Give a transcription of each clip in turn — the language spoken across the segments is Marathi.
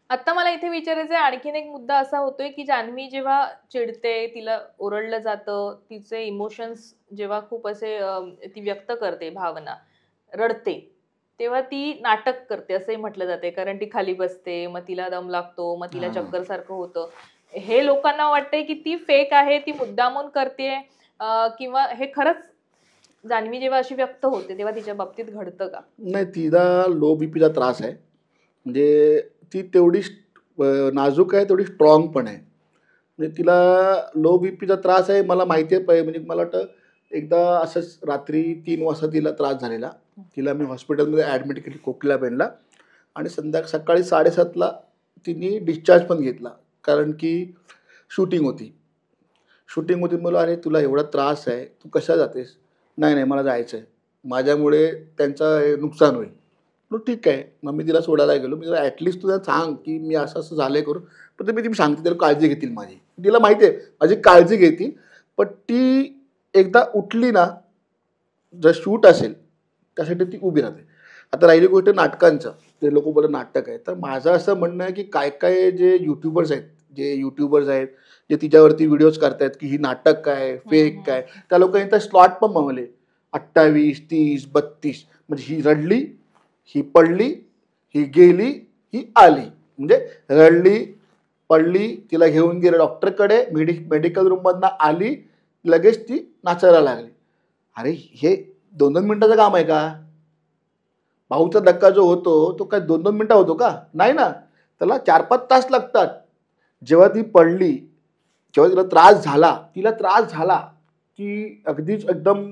आता मला इथे विचारायचं आहे, आणखीन एक मुद्दा असा होतोय की जान्हवी जेव्हा चिडते, तिला ओरडलं जातं, तिचे इमोशन्स जेव्हा खूप असे ती व्यक्त करते भावना, रडते, तेव्हा ती नाटक करते असंही म्हटलं जाते. कारण ती खाली बसते, मग तिला दम लागतो, मग तिला हां. चक्कर सारखं होतं. हे लोकांना वाटतंय की ती फेक आहे, ती मुद्दामून करतेय, किंवा हे खरंच जान्हवी जेव्हा अशी व्यक्त होते तेव्हा तिच्या बाबतीत घडतं का? नाही, तिला लो बीपीचा त्रास आहे. म्हणजे ती तेवढी नाजूक आहे, तेवढी स्ट्रॉंग पण आहे. म्हणजे तिला लो बीपीचा त्रास आहे मला माहिती आहे. म्हणजे मला वाटतं एकदा असंच रात्री 3 वाजता तिला त्रास झालेला. तिला मी हॉस्पिटलमध्ये ॲडमिट केली कोकिलाबेनला आणि सकाळी 7:30ला तिने डिस्चार्ज पण घेतला. कारण की शूटिंग होती. शूटिंग होती. मला अरे तुला एवढा त्रास आहे, तू कशा जातेस? नाही, नाही मला जायचं आहे. माझ्यामुळे त्यांचं हे नुकसान होईल. मग ठीक आहे. मग मी तिला सोडायला गेलो. मी तिला ॲटलीस्ट तुला सांग, की मी असं-असं झालंय करून. पण ती सांगते त्याला काळजी घेतील माझी. तिला माहिती आहे माझी काळजी घेतील. पण ती एकदा उठली ना, जर शूट असेल, त्यासाठी ती उभी राहते. आता राहिली गोष्ट नाटकांचं. ते लोकं बोलतात नाटक आहे. तर माझं असं म्हणणं आहे, की काय-काय जे यूट्यूबर्स आहेत, जे तिच्यावरती व्हिडिओज करतायत, की ही नाटक काय, फेक काय, त्या लोकांनी तर स्लॉट पण बनवले. 28, 30, 32 म्हणजे ही रडली, ही पडली, ही गेली, ही आली. म्हणजे रडली, पडली, तिला घेऊन गेले डॉक्टरकडे, मेडिकल रूममधनं आली, लगेच ती नाचायला लागली. अरे हे 2-2 मिनिटाचं काम आहे का? भाऊचा धक्का जो होतो, तो काय 2-2 मिनिटं होतो का? नाही ना. त्याला 4-5 तास लागतात. जेव्हा ती पडली, जेव्हा तिला त्रास झाला, की अगदीच एकदम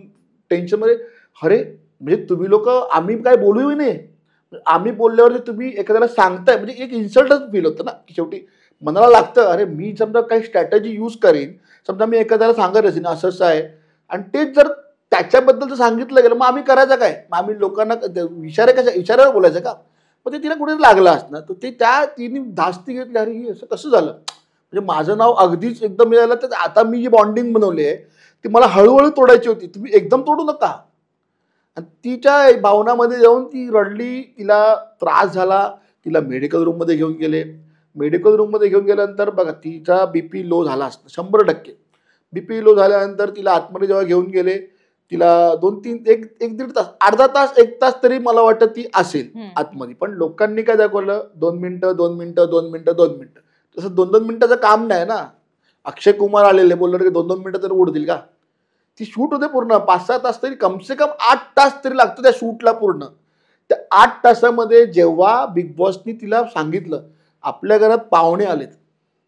टेन्शनमध्ये, अरे म्हणजे तुम्ही लोकं आम्ही काय बोलूही नाही. आम्ही बोलल्यावरती तुम्ही एखाद्याला सांगताय म्हणजे एक इन्सल्टच फील होतं ना, की शेवटी मनाला लागतं, अरे मी समजा काही स्ट्रॅटेजी यूज करीन, समजा मी एखाद्याला सांगत असेल असं-असं आहे आणि तेच जर त्याच्याबद्दल जर सांगितलं गेलं, मग आम्ही करायचं काय? मग आम्ही लोकांना इशाऱ्यावर बोलायचं का? मग ते तिला कुठे लागलं असणार. तर तिने धास्ती घेतली, अरे हे असं कसं झालं? म्हणजे माझं नाव अगदीच एकदम मिळालं, तर आता मी जी बॉन्डिंग बनवली आहे, ती मला हळूहळू तोडायची होती. तुम्ही एकदम तोडू नका. आणि तिच्या भावनामध्ये जाऊन ती रडली, तिला त्रास झाला, तिला मेडिकल रूममध्ये घेऊन गेले. मेडिकल रूममध्ये घेऊन गेल्यानंतर बघा तिचा बीपी लो झाला असता 100%. बीपी लो झाल्यानंतर तिला आतमध्ये जेव्हा घेऊन गेले, तिला 2-3 1-1.5 तास, अर्धा तास, 1 तास तरी मला वाटतं ती असेल आतमध्ये. पण लोकांनी काय दाखवलं 2 मिनिटं, 2 मिनिटं, 2 मिनिटं, 2 मिनिटं. तसं 2-2 मिनिटाचं काम नाही ना. अक्षय कुमार आलेले बोलले की 2-2 मिनिटं तरी उडतील का? ती शूट होते पूर्ण 5-6 तास तरी कमसे कम 8 तास तरी लागतो त्या शूटला पूर्ण. त्या 8 तासामध्ये जेव्हा बिग बॉसनी तिला सांगितलं, आपल्या घरात पाहुणे आलेत.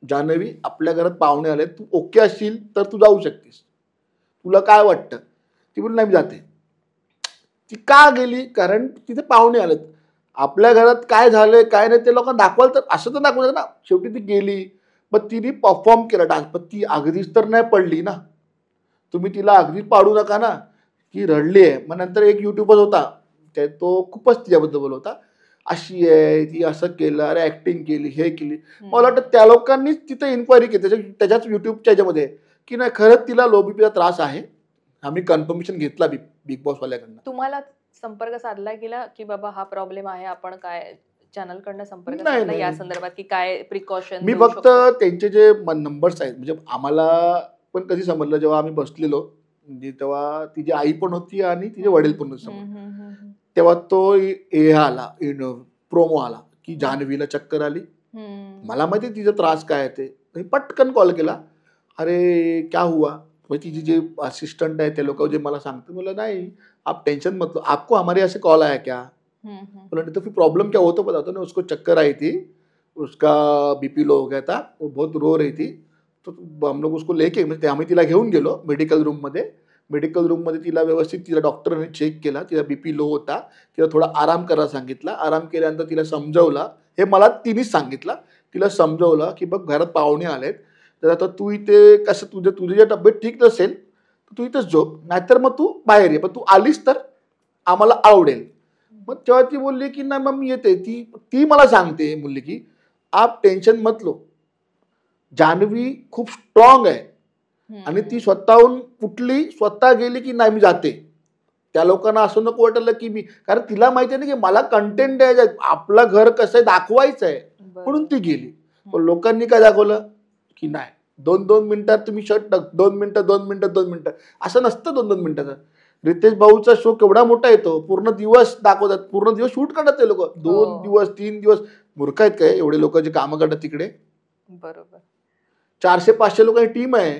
जान्हवी आपल्या घरात पाहुणे आलेत. तू ओके असशील तर तू जाऊ शकतेस. तुला काय वाटतं? ती बोलली नाही मी जाते. ती का गेली? कारण तिथे पाहुणे आलेत. आपल्या घरात काय झालंय, काय नाही ते लोकांना दाखवाल तर असं तर दाखवलं ना. शेवटी ती गेली. मग तिने परफॉर्म केला डान्स. पण ती अगदीच तर नाही पडली ना. तुम्ही तिला अगदीच पाडू नका ना. ती रडली आहे. मग नंतर एक युट्यूबर होता. तो खूपच तिच्याबद्दल बोलत होता. अशी आहे, ती असं केलं, अरे ॲक्टिंग केली, हे केली. मला वाटतं त्या लोकांनीच तिथे इन्क्वायरी केली त्याच्याच युट्यूबच्या ह्याच्यामध्ये, की नाही खरंच तिला लो बीपीचा त्रास आहे. आम्ही कन्फर्मेशन घेतला बिग बॉसवाल्याकडनं. तुम्हाला संपर्क साधला गेला की बाबा हा प्रॉब्लेम आहे, आपण काय चॅनल कडनं संपर्क नाही, साधला या नाही. संदर्भात की काय प्रिकॉशन मी देऊ फक्त शकतो? त्यांचे जे नंबर्स आहेत म्हणजे आम्हाला पण कधी समजलं जेव्हा आम्ही बसलेलो, म्हणजे तेव्हा तिची आई पण होती आणि तिचे वडील पण होते समोर. तेव्हा तो आला, प्रोमो आला की जान्हवीला चक्कर आली. मला माहिती तिचा त्रास काय आहे ते. मी पटकन कॉल केला. अरे क्या हुआ? मग तिची जे असिस्टंट आहे ते लोक जे मला सांगतात, मला नाही आप टेंशन मत लो, आपको हमारे यहाँ से कॉल आया क्या? बोला तो फिर प्रॉब्लम क्या हो तो बताता ना. उसको चक्कर आई थी, उसका बीपी लो हो गया था, वो बहुत रो रही थी. तो हम लोग उसको लेके म्हणजे आम्ही तिला घेऊन गेलो मेडिकल रूममध्ये. मेडिकल रूममध्ये तिला व्यवस्थित तिला डॉक्टरने चेक केला. तिला बीपी लो होता. तिला थोडा आराम करायला सांगितला. आराम केल्यानंतर तिला समजवलं. हे मला तिनेच सांगितलं. तिला समजवलं की बघ घरात पाहुणे आलेत, तर आता तू इथे कसं तुझी जर तब्येत ठीक नसेल तर तू इथंच झोप, नाहीतर मग तू बाहेर ये. पण तू आलीस तर आम्हाला आवडेल. मग तेव्हा ती बोलली की नाही मग मी येते. ती मला सांगते बोलली की आप टेन्शन मत लो. जान्हवी खूप स्ट्रॉंग आहे आणि ती स्वतःहून कुठली स्वतः गेली की नाही मी जाते. त्या लोकांना असं नको वाटलं की मी, कारण तिला माहिती आहे ना की मला कंटेंट द्यायचं आहे, आपलं घर कसं आहे दाखवायचं आहे. म्हणून ती गेली. पण लोकांनी काय दाखवलं की नाही, 2-2 मिनिटात तुम्ही शर्ट टाक, 2 मिनिटं 2 मिनिटं 2 मिनिटं, असं नसतं 2-2 मिनिटाचा. रितेश भाऊचा शो केवढा मोठा येतो, पूर्ण दिवस दाखवतात, पूर्ण दिवस शूट करतात ते लोक, 2 दिवस 3 दिवस. मूर्ख आहेत काय एवढे लोक जे कामं करतात तिकडे? बरोबर. 400-500 लोकांची टीम आहे.